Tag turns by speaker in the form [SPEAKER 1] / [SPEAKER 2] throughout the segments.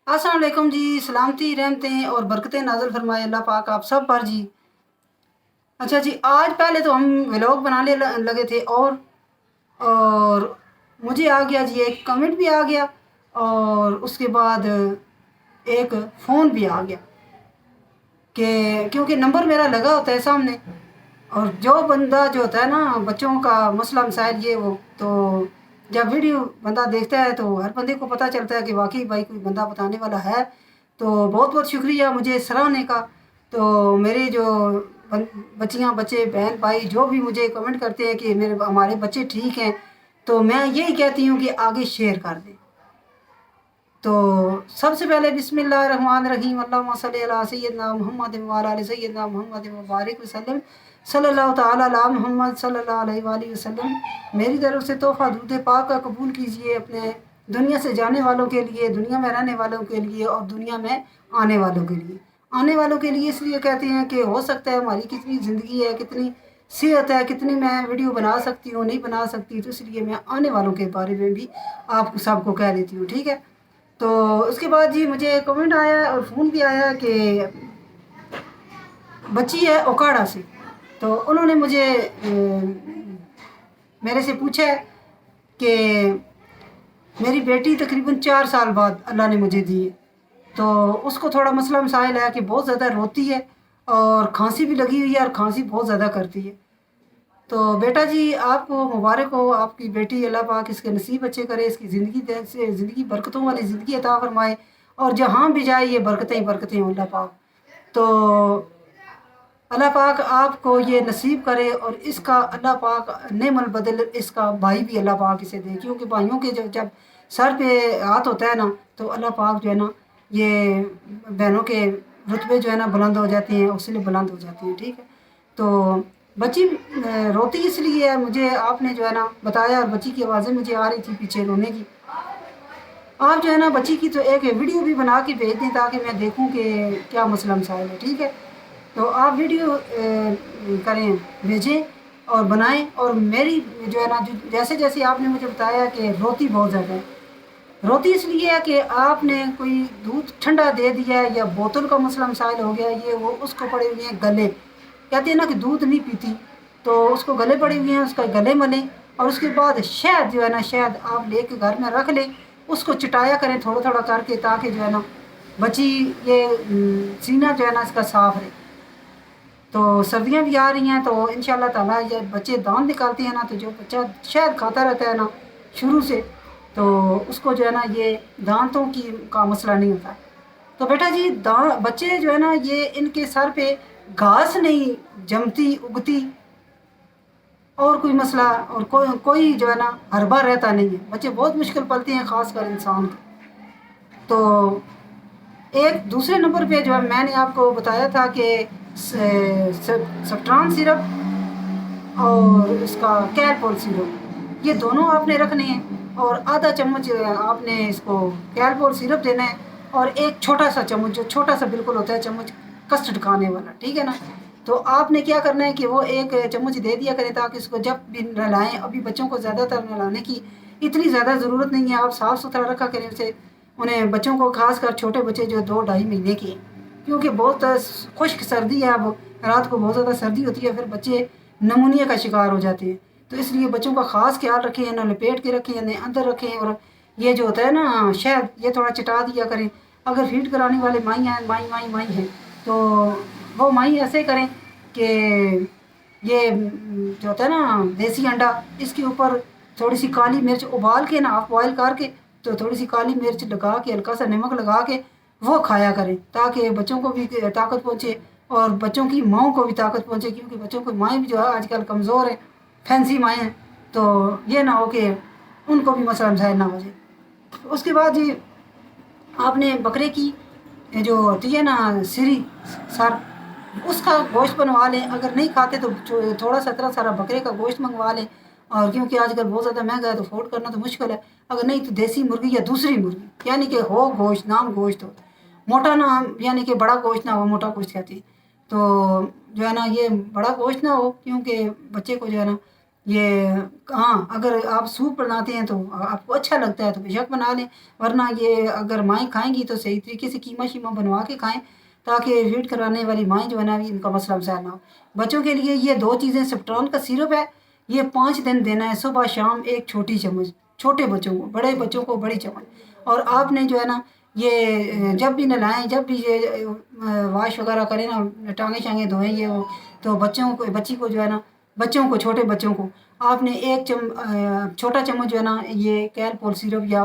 [SPEAKER 1] अस्सलाम वालेकुम जी। सलामती रहमतें और बरकतें नाज़िल फरमाए अल्लाह पाक आप सब पर जी। अच्छा जी, आज पहले तो हम व्लॉग बनाने लगे थे और मुझे आ गया जी, एक कमेंट भी आ गया और उसके बाद एक फ़ोन भी आ गया कि क्योंकि नंबर मेरा लगा होता है सामने। और जो बंदा जो होता है ना, बच्चों का मसला मसाइल ये वो, तो जब वीडियो बंदा देखता है तो हर बंदे को पता चलता है कि वाकई भाई कोई बंदा बताने वाला है। तो बहुत बहुत शुक्रिया मुझे सराहने का। तो मेरे जो बच्चियाँ बच्चे बहन भाई जो भी मुझे कमेंट करते हैं कि मेरे हमारे बच्चे ठीक हैं, तो मैं यही कहती हूँ कि आगे शेयर कर दें। तो सबसे पहले बिस्मिल्लाहिर्रहमानिर्रहीम अल्लाहुम्मा सल्ली अला सय्यिदना मुहम्मद व अला आलि सय्यिदना मुहम्मद व बारिक वसल्लम सल्लल्लाहु तआला अला मुहम्मद सल्लल्लाहु अलैहि वालैहि वसल्लम। मेरी तरफ से तोहफ़ा दूध पाक का कबूल कीजिए अपने दुनिया से जाने वालों के लिए, दुनिया में रहने वालों के लिए और दुनिया में आने वालों के लिए। आने वालों के लिए इसलिए कहते हैं कि हो सकता है हमारी कितनी ज़िंदगी है, कितनी सेहत है, कितनी मैं वीडियो बना सकती हूँ नहीं बना सकती, तो इसलिए मैं आने वालों के बारे में भी आप सबको कह देती हूँ, ठीक है। तो उसके बाद जी मुझे कमेंट आया और फ़ोन भी आया कि बच्ची है ओकाड़ा से, तो उन्होंने मुझे मेरे से पूछा है कि मेरी बेटी तकरीबन 4 साल बाद अल्लाह ने मुझे दी है, तो उसको थोड़ा मसला मसाइल है कि बहुत ज़्यादा रोती है और खांसी भी लगी हुई है और खांसी बहुत ज़्यादा करती है। तो बेटा जी आपको मुबारक हो, आपकी बेटी अल्लाह पाक इसके नसीब अच्छे करे, इसकी ज़िंदगी बरकतों वाली ज़िंदगी अता फरमाए और जहाँ भी जाए ये बरकतें ही बरकतें हों अल्लाह पाक। तो अल्लाह पाक आपको ये नसीब करे और इसका अल्लाह पाक नेमल बदल इसका भाई भी अल्लाह पाक इसे दे, क्योंकि भाइयों के जब सर पे हाथ होता है ना, तो अल्लाह पाक जो है ना ये बहनों के रुतबे जो है ना बुलंद हो जाते हैं, उससे बुलंद हो जाती हैं, ठीक है। तो बच्ची रोती इसलिए है, मुझे आपने जो है ना बताया और बच्ची की आवाज़ें मुझे आ रही थी पीछे रोने की। आप जो है ना बच्ची की तो एक वीडियो भी बना के भेज दें ताकि मैं देखूं कि क्या मसला मसाइल है, ठीक है। तो आप वीडियो करें, भेजें और बनाएं। और मेरी जो है ना जैसे जैसे आपने मुझे बताया कि रोती बहुत ज़्यादा है, रोती इसलिए है कि आपने कोई दूध ठंडा दे दिया है या बोतल का मसला मसाइल हो गया, ये वो उसको पड़े हुए हैं गले, कहते हैं ना कि दूध नहीं पीती, तो उसको गले पड़े हुए हैं, उसका गले मलें। और उसके बाद शहद जो है ना, शहद आप लेके घर में रख लें, उसको चटाया करें थोड़ा थोड़ा करके, ताकि जो है ना बच्ची ये सीना जो है ना इसका साफ रहे। तो सर्दियाँ भी आ रही हैं, तो इंशाल्लाह ताला ये बच्चे दांत निकालते हैं ना, तो जो बच्चा शहद खाता रहता है ना शुरू से, तो उसको जो है ना ये दांतों की का मसला नहीं होता। तो बेटा जी बच्चे जो है ना ये इनके सर पे घास नहीं जमती उगती और कोई मसला और कोई जो है ना हरबा रहता नहीं है, बच्चे बहुत मुश्किल पलते हैं खासकर इंसान के। तो एक दूसरे नंबर पे जो है मैंने आपको बताया था कि सफ्रान सिरप और इसका कैलपोल सिरप, ये दोनों आपने रखने हैं और आधा चम्मच आपने इसको कैलपोल सिरप देना है और एक छोटा सा चम्मच, जो छोटा सा बिल्कुल होता है चम्मच कस्टर्ड खाने वाला, ठीक है ना। तो आपने क्या करना है कि वो एक चम्मच दे दिया करें ताकि इसको जब भी नहलाएं, अभी बच्चों को ज़्यादातर नहलाने की इतनी ज़्यादा ज़रूरत नहीं है, आप साफ़ सुथरा रखा करें उसे, उन्हें बच्चों को खासकर छोटे बच्चे जो 2-2.5 महीने के हैं, क्योंकि बहुत खुश्क सर्दी है, अब रात को बहुत ज़्यादा सर्दी होती है, फिर बच्चे नमूनिया का शिकार हो जाते हैं। तो इसलिए बच्चों का ख़ास ख्याल रखें, इन्हें लपेट के रखें, इन्हें अंदर रखें। और ये जो होता है ना शहद, ये थोड़ा चिटा दिया करें। अगर फीड कराने वाले माई हैं, माई हैं, तो वो माई ऐसे करें कि ये जो होता है ना देसी अंडा, इसके ऊपर थोड़ी सी काली मिर्च उबाल के ना, आप बॉयल करके, तो थोड़ी सी काली मिर्च लगा के, हल्का सा नमक लगा के वो खाया करें, ताकि बच्चों को भी ताकत पहुँचे और बच्चों की माँओं को भी ताकत पहुँचे, क्योंकि बच्चों की माएँ भी जो है आजकल कमज़ोर हैं, फैंसी माएँ हैं। तो ये ना हो कि उनको भी मसला मसाइल ना हो जाए। उसके बाद जी आपने बकरे की जो होती है ना सिरी, सर, उसका गोश्त बनवा लें। अगर नहीं खाते तो थोड़ा सा इतना सारा बकरे का गोश्त मंगवा लें, और क्योंकि आजकल बहुत ज़्यादा महंगा है तो अफोर्ड करना तो मुश्किल है। अगर नहीं तो देसी मुर्गी या दूसरी मुर्गी, यानी कि हो गोश्त, नाम गोश्त हो, मोटा ना, यानी कि बड़ा गोश्त ना हो, मोटा गोश्त कहती है। तो जो है ना ये बड़ा गोश्त ना हो, क्योंकि बच्चे को जो है ना یہ ہاں اگر آپ سوپ بناتے ہیں تو آپ کو اچھا لگتا ہے تو بے شک بنا لیں، ورنہ یہ اگر مائیں کھائیں گی تو صحیح طریقے سے قیمہ شیمہ بنوا کے کھائیں، تاکہ فیڈ کروانے والی مائیں جو ہے نا ان کا مسئلہ مسائل نہ ہو۔ بچوں کے لیے یہ دو چیزیں، سپٹرون کا سیرپ ہے، یہ 5 دن دینا ہے، صبح شام ایک چھوٹی چمچ، چھوٹے بچوں کو، بڑے بچوں کو بڑی چمچ۔ اور آپ نے جو ہے نا یہ جب بھی نہلائیں، جب بھی یہ واش وغیرہ کریں نا، ٹانگیں شانگیں دھوئیں یہ وہ، تو بچوں کو، بچی کو جو ہے نا، بچوں کو، چھوٹے بچوں کو آپ نے ایک چھوٹا چمچ جو ہے نا یہ کیلپول سیرپ یا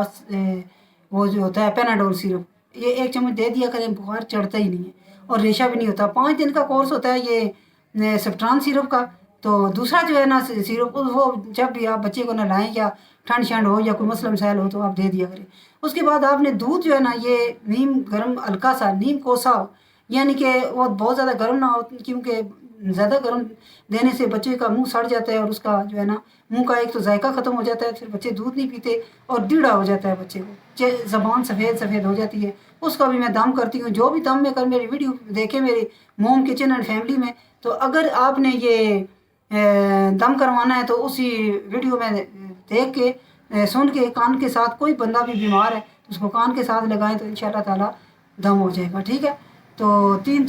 [SPEAKER 1] وہ جو ہوتا ہے پیناڈول سیرپ، یہ ایک چمچ دے دیا کریں، بخار چڑھتا ہی نہیں ہے اور ریشہ بھی نہیں ہوتا۔ 5 دن کا کورس ہوتا ہے یہ سپٹران سیرپ کا۔ تو دوسرا جو ہے نا سیرپ، وہ جب بھی آپ بچے کو نہلائیں یا ٹھنڈ شنڈ ہو یا کوئی مسئلہ مسائل ہو تو آپ دے دیا کریں۔ اس کے بعد آپ نے دودھ جو ہے نا یہ نیم گرم، ہلکا سا نیم کوسا ہو، یعنی کہ وہ بہت زیادہ گرم نہ ہو، کیونکہ زیادہ گرم دینے سے بچے کا منہ سڑ جاتا ہے اور اس کا جو ہے نا منہ کا ایک تو ذائقہ ختم ہو جاتا ہے، پھر بچے دودھ نہیں پیتے اور دیڑھا ہو جاتا ہے بچے کو، زبان سفید سفید ہو جاتی ہے۔ اس کا بھی میں دم کرتی ہوں، جو بھی دم میں کر میری ویڈیو دیکھیں میری موم کچن اینڈ فیملی میں، تو اگر آپ نے یہ دم کروانا ہے تو اسی ویڈیو میں دیکھ کے سن کے کان کے ساتھ، کوئی بندہ بھی بیمار ہے تو اس کو کان کے ساتھ لگائیں تو انشاءاللہ تعالیٰ دم ہو جائے گا، ٹھیک ہے۔ تو تین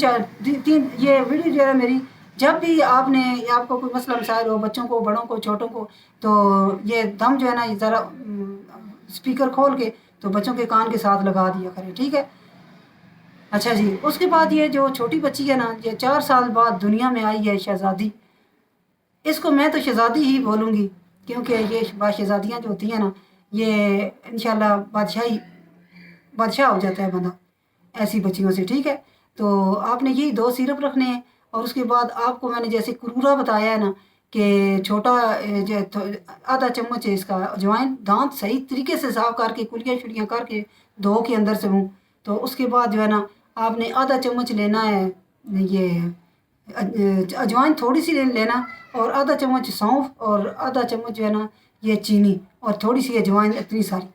[SPEAKER 1] یہ ویڈیو جو ہے میری، جب بھی آپ نے، آپ کو کوئی مسئلہ مسائل ہو، بچوں کو، بڑوں کو، چھوٹوں کو، تو یہ دم جو ہے نا یہ ذرا اسپیکر کھول کے تو بچوں کے کان کے ساتھ لگا دیا کریں، ٹھیک ہے۔ اچھا جی، اس کے بعد یہ جو چھوٹی بچی ہے نا، یہ 4 سال بعد دنیا میں آئی ہے شہزادی، اس کو میں تو شہزادی ہی بولوں گی، کیونکہ یہ شہزادیاں جو ہوتی ہیں نا، یہ انشاءاللہ بادشاہ ہو جاتا ہے بندہ ایسی بچیوں سے، ٹھیک ہے۔ تو آپ نے یہی 2 سیرپ رکھنے ہیں، اور اس کے بعد آپ کو میں نے جیسے کرورا بتایا ہے نا کہ چھوٹا آدھا چمچ ہے اس کا اجوائن، دانت صحیح طریقے سے صاف کر کے کلیاں شلیاں کر کے دھو کے اندر سے منہ، تو اس کے بعد جو ہے نا آپ نے آدھا چمچ لینا ہے یہ اجوائن، تھوڑی سی لینا، اور آدھا چمچ سونف، اور آدھا چمچ جو ہے نا یہ چینی، اور تھوڑی سی اجوائن، اتنی ساری،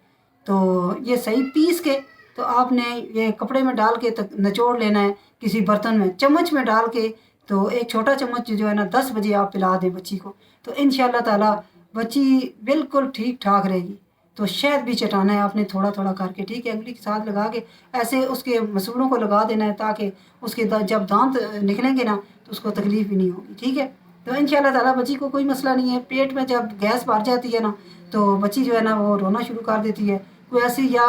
[SPEAKER 1] تو یہ صحیح پیس کے تو آپ نے یہ کپڑے میں ڈال کے نچوڑ لینا ہے کسی برتن میں، چمچ میں ڈال کے، تو ایک چھوٹا چمچ جو ہے نا 10 بجے آپ پلا دیں بچی کو، تو انشاءاللہ تعالیٰ بچی بالکل ٹھیک ٹھاک رہے گی۔ تو شہد بھی چٹانا ہے آپ نے تھوڑا تھوڑا کر کے، ٹھیک ہے، انگلی کے ساتھ لگا کے ایسے اس کے مسوڑوں کو لگا دینا ہے، تاکہ اس کے جب دانت نکلیں گے نا تو اس کو تکلیف بھی نہیں ہوگی، ٹھیک ہے۔ تو انشاءاللہ تعالیٰ بچی کو کوئی مسئلہ نہیں ہے۔ پیٹ میں جب گیس بھر جاتی ہے نا تو بچی جو ہے نا وہ رونا شروع کر دیتی ہے، کوئی ایسی یا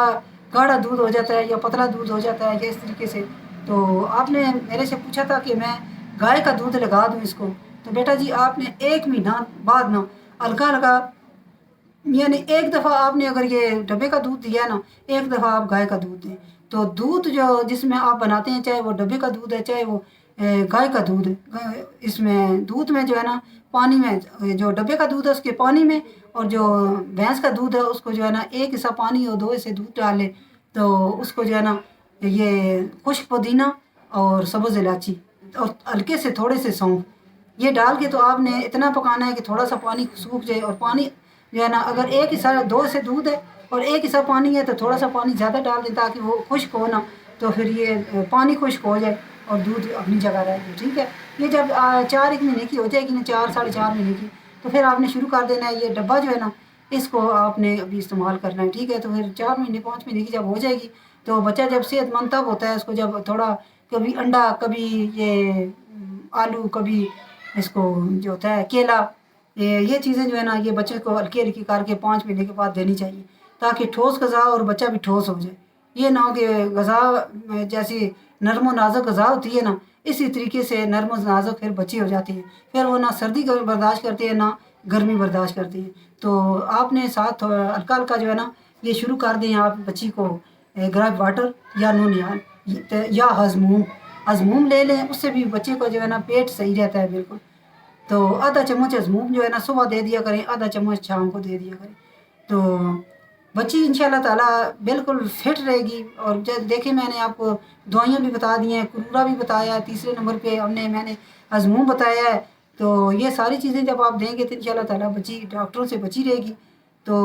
[SPEAKER 1] گاڑھا دودھ ہو جاتا ہے یا پتلا دودھ ہو جاتا ہے یا اس طریقے سے۔ تو آپ نے میرے سے پوچھا تھا کہ میں گائے کا دودھ لگا دوں اس کو، تو بیٹا جی آپ نے 1 مہینہ بعد نا ہلکا ہلکا، یعنی ایک دفعہ آپ نے اگر یہ ڈبے کا دودھ دیا ہے نا، ایک دفعہ آپ گائے کا دودھ دیں، تو دودھ جو جس میں آپ بناتے ہیں، چاہے وہ ڈبے کا دودھ ہے چاہے وہ گائے کا دودھ ہے، اس میں دودھ میں جو ہے نا پانی میں، جو ڈبے کا دودھ ہے اس کے پانی میں، اور جو بھینس کا دودھ ہے اس کو جو ہے نا 1 حصہ پانی اور 2 حصے دودھ ڈال لیں، تو اس کو جو ہے نا یہ خشک پودینہ اور سبز الائچی اور ہلکے سے تھوڑے سے سونف، یہ ڈال کے تو آپ نے اتنا پکانا ہے کہ تھوڑا سا پانی سوکھ جائے، اور پانی جو ہے نا اگر 1 حصہ 2 حصے دودھ ہے اور 1 حصہ پانی ہے تو تھوڑا سا پانی زیادہ ڈال دیں تاکہ وہ خشک ہو نا، تو پھر یہ پانی خشک ہو جائے اور دودھ اپنی جگہ رہ جائے، ٹھیک ہے۔ یہ جب 4 مہینے کی ہو جائے گی نا، 4 ساڑھے 4 مہینے کی، تو پھر آپ نے شروع کر دینا ہے یہ ڈبہ جو ہے نا اس کو آپ نے ابھی استعمال کرنا ہے، ٹھیک ہے۔ تو پھر 4 مہینے 5 مہینے کی جب ہو جائے گی تو بچہ جب صحت مند تب ہوتا ہے، اس کو جب تھوڑا کبھی انڈا، کبھی یہ آلو، کبھی اس کو جو ہوتا ہے کیلا، یہ چیزیں جو ہے نا یہ بچے کو ہلکی ہلکی کر کے 5 مہینے کے بعد دینی چاہیے، تاکہ ٹھوس غذا اور بچہ بھی ٹھوس ہو جائے۔ یہ نہ ہو کہ غذا جیسی نرم و نازک غذا ہوتی ہے نا، اسی طریقے سے نرم و نازک پھر بچی ہو جاتی ہے، پھر وہ نہ سردی برداشت کرتے ہیں نہ گرمی برداشت کرتے ہیں۔ تو آپ نے ساتھ ہلکا ہلکا جو ہے نا یہ شروع کر دیں آپ بچی کو گراپ واٹر یا نونیال یا ہضموم لے لیں، اس سے بھی بچے کو جو ہے نا پیٹ صحیح رہتا ہے بالکل۔ تو آدھا چمچ ہضموم جو ہے نا صبح دے دیا کریں، آدھا چمچ شام کو دے دیا کریں، تو بچی انشاءاللہ تعالیٰ بالکل فٹ رہے گی۔ اور دیکھیں میں نے آپ کو دوائیاں بھی بتا دی ہیں، کرورا بھی بتایا ہے، تیسرے نمبر پہ میں نے ہضموم بتایا ہے، تو یہ ساری چیزیں جب آپ دیں گے تو انشاءاللہ تعالیٰ بچی ڈاکٹروں سے بچی رہے گی، تو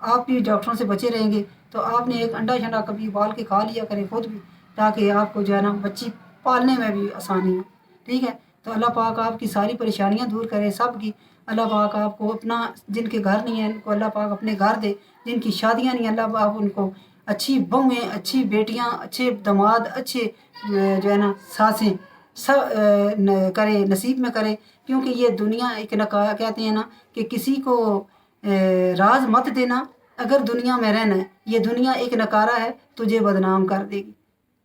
[SPEAKER 1] آپ بھی ڈاکٹروں سے بچے رہیں گے۔ تو آپ نے ایک انڈا شنڈا کبھی ابال کے کھا لیا کریں خود بھی، تاکہ آپ کو جو ہے نا بچی پالنے میں بھی آسانی ہو، ٹھیک ہے۔ تو اللہ پاک آپ کی ساری پریشانیاں دور کرے سب کی، अल्लाह पाक आपको अपना, जिनके घर नहीं है उनको अल्लाह पाक अपने घर दे, जिनकी शादियां नहीं अल्लाह पाक उनको अच्छी बहुएं, अच्छी बेटियां, अच्छे दामाद, अच्छे जो है ना सासें सब करे, नसीब में करे। क्योंकि ये दुनिया एक कहते हैं ना कि किसी को राज मत देना अगर दुनिया में रहना है, ये दुनिया एक नकारा है, तुझे बदनाम कर देगी।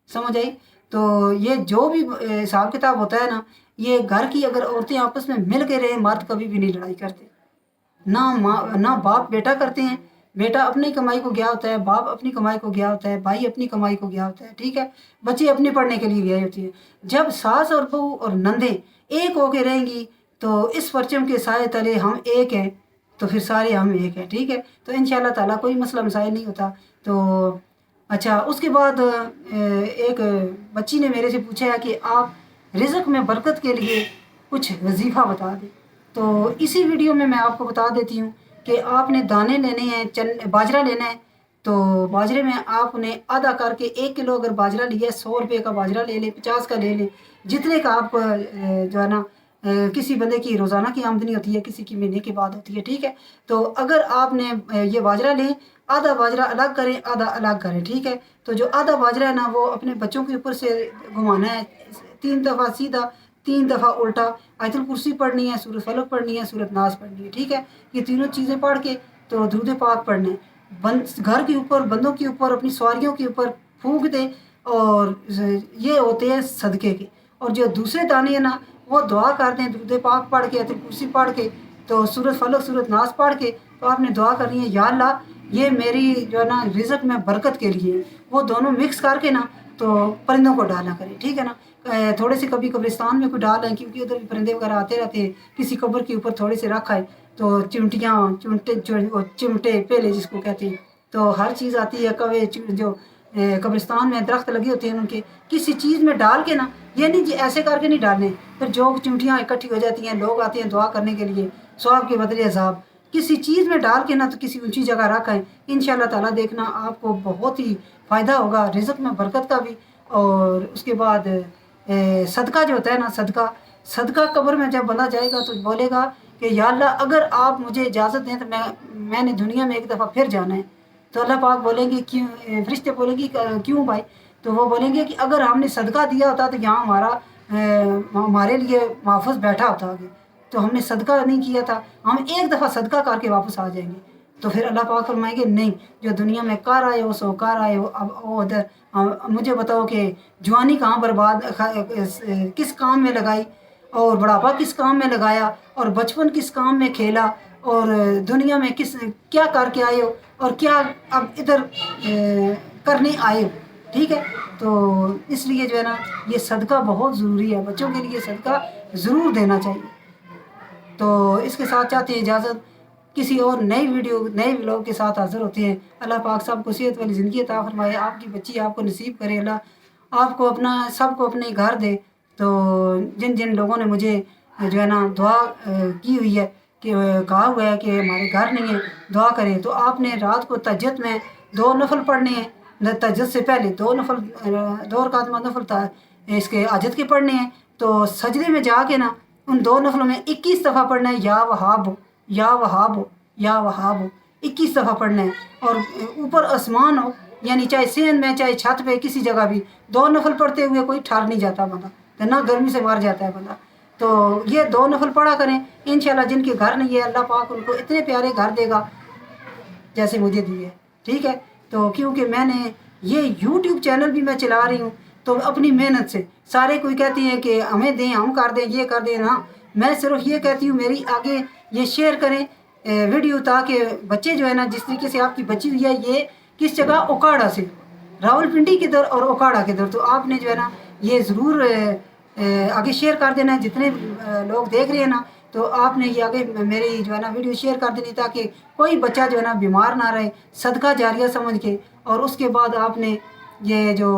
[SPEAKER 1] समझ आई? तो ये जो भी हिसाब किताब होता है ना, ये घर की अगर औरतें आपस में मिल के रहे, मर्द कभी भी नहीं लड़ाई करते। ना माँ ना बाप बेटा करते हैं, बेटा अपनी कमाई को गया होता है, बाप अपनी कमाई को गया होता है, भाई अपनी कमाई को गया होता है, ठीक है, बच्चे अपने पढ़ने के लिए गए होती है। जब सास और बहू और नंदे एक होके रहेंगी तो इस परचम के साए तले हम एक हैं, तो फिर सारे हम एक हैं, ठीक है। तो इंशाल्लाह ताला कोई मसला मसाइल नहीं होता। तो अच्छा, उसके बाद एक बच्ची ने मेरे से पूछा है कि आप रिज़्क में बरकत के लिए कुछ वजीफ़ा बता दें। तो इसी वीडियो में मैं आपको बता देती हूँ कि आपने दाने लेने हैं, बाजरा लेना है। तो बाजरे में आपने आधा करके 1 किलो अगर बाजरा लिया है, 100 रुपये का बाजरा ले लें, 50 का ले लें, जितने का आप जो है ना किसी बंदे की रोज़ाना की आमदनी होती है, किसी की महीने के बाद होती है, ठीक है। तो अगर आपने ये बाजरा लें, आधा बाजरा अलग करें, आधा अलग करें, ठीक है। तो जो आधा बाजरा है ना वो अपने बच्चों के ऊपर से घुमाना है 3 दफ़ा सीधा, 3 दफ़ा उल्टा, आयतुल कुर्सी पढ़नी है, सूरत फलक पढ़नी है, सूरत नास पढ़नी है, ठीक है। ये तीनों चीज़ें पढ़ के तो दुरूद पाक पढ़ने, घर के ऊपर, बंदों के ऊपर, अपनी सवारियों के ऊपर फूंक दे। और ये होते हैं सदक़े के। और जो दूसरे दाने हैं ना वो दुआ करते हैं दुरूद पाक पढ़ के, आयतुल कुर्सी पढ़ के, तो सूरत फलक, सूरत नास पढ़ के। तो आपने दुआ करनी है, या अल्लाह ये मेरी जो है ना रिज़्क में बरकत के लिए। वो दोनों मिक्स करके ना तो परिंदों को डाला करें, ठीक है ना। थोड़े से कभी कब्रिस्तान में कोई डाल है, क्योंकि उधर भी परिंदे वगैरह आते रहते हैं, किसी कब्र के ऊपर थोड़े से रखा है तो चिमटे पहले जिसको कहते हैं, तो हर चीज़ आती है। कवे जो कब्रिस्तान में दरख्त लगे होते हैं उनके, किसी चीज़ में डाल के ना, ये नहीं जी ऐसे करके नहीं डालने, फिर जो चिमटियाँ इकट्ठी हो जाती हैं, लोग आते हैं दुआ करने के लिए, सवाब के बदले अज़ाब। किसी चीज़ में डाल के ना तो किसी ऊंची जगह रखें, इंशाल्लाह ताला देखना आपको बहुत ही फ़ायदा होगा, रिज़्क में बरकत का भी। और उसके बाद सदका जो होता है ना, सदका कब्र में जब बंदा जाएगा तो बोलेगा कि या अल्लाह अगर आप मुझे इजाज़त दें तो मैंने दुनिया में एक दफ़ा फिर जाना है। तो अल्लाह पाक बोलेंगे क्यों, फरिश्ते बोलेंगे क्यों भाई? तो वो बोलेंगे कि अगर हमने सदका दिया होता तो यहाँ हमारे लिए महफूज बैठा होता आगे, तो हमने सदका नहीं किया था, हम एक दफ़ा सदका करके वापस आ जाएंगे। तो फिर अल्लाह पाक फरमाएंगे नहीं, जो दुनिया में कर आए हो सो कर आए हो, अब वो उधर मुझे बताओ कि जवानी कहाँ बर्बाद किस काम में लगाई, और बुढ़ापा किस काम में लगाया, और बचपन किस काम में खेला, और दुनिया में क्या करके आए हो, और क्या अब इधर करने आए हो, ठीक है। तो इसलिए जो है ना ये सदका बहुत ज़रूरी है, बच्चों के लिए सदका ज़रूर देना चाहिए। तो इसके साथ चाहते हैं इजाज़त, किसी और नई वीडियो नए व्लॉग के साथ हाज़िर होते हैं। अल्लाह पाक सबको सेहत वाली ज़िंदगी अता फरमाए, आपकी बच्ची आपको नसीब करे, अल्लाह आपको अपना सबको अपने घर दे। तो जिन जिन लोगों ने मुझे जो है ना दुआ की हुई है कि कहा हुआ है कि हमारे घर नहीं है, दुआ करें, तो आपने रात को तहज्जुद में 2 नफल पढ़ने हैं, तहज्जुद से पहले 2 नफल 2 रकात नफल इसके हाजत के पढ़ने हैं। तो सजदे में जाके ना उन 2 नफलों में 21 दफ़ा पढ़ना है, या वहाब या वहाब या वहाब, 21 दफ़ा पढ़ना है। और ऊपर आसमान हो, यानी चाहे सेन में चाहे छत पे किसी जगह भी 2 नफल पढ़ते हुए कोई ठहर नहीं जाता बंदा, तो ना गर्मी से मर जाता है बंदा। तो ये 2 नफल पढ़ा करें, इंशाल्लाह जिनके घर नहीं है अल्लाह पाक उनको इतने प्यारे घर देगा जैसे मुझे दिए, ठीक है। तो क्योंकि मैंने ये यूट्यूब चैनल भी मैं चला रही हूँ, तो अपनी मेहनत से, सारे कोई कहते हैं कि हमें दें, हम कर दें, ये कर दें ना, मैं सिर्फ ये कहती हूँ मेरी आगे ये शेयर करें वीडियो, ताकि बच्चे जो है ना, जिस तरीके से आपकी बची हुई है, ये किस जगह ओकाड़ा से, रावलपिंडी की दर और ओकाड़ा की दर, तो आपने जो है ना ये ज़रूर आगे शेयर कर देना है। जितने लोग देख रहे हैं ना, तो आपने ये आगे मेरी जो है ना वीडियो शेयर कर देनी, ताकि कोई बच्चा जो है ना बीमार ना रहे, सदका जारिया समझ के। और उसके बाद आपने ये जो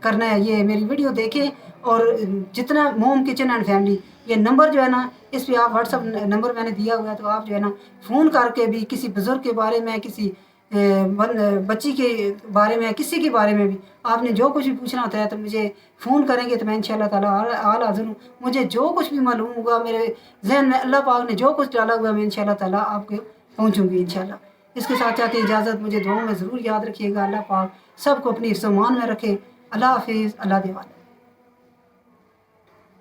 [SPEAKER 1] करना है, ये मेरी वीडियो देखें, और जितना मोम किचन एंड फैमिली ये नंबर जो है ना, इस पर आप व्हाट्सअप नंबर मैंने दिया हुआ है, तो आप जो है ना फ़ोन करके भी किसी बुज़ुर्ग के बारे में, किसी بچی کے بارے میں کسی کے بارے میں بھی آپ نے جو کچھ بھی پوچھنا ہوتا ہے تو مجھے فون کریں گے تو میں انشاءاللہ تعالیٰ حال حاضر ہوں. مجھے جو کچھ بھی معلوم ہوگا میرے ذہن میں اللہ پاک نے جو کچھ ڈالا ہوا میں انشاءاللہ تعالیٰ آپ کے پہنچوں گی انشاءاللہ. اس کے ساتھ چاہتے اجازت مجھے دعاؤں میں ضرور یاد رکھیے گا. اللہ پاک سب کو اپنی حفظ و امان میں رکھے. اللہ حافظ. اللہ دیوال.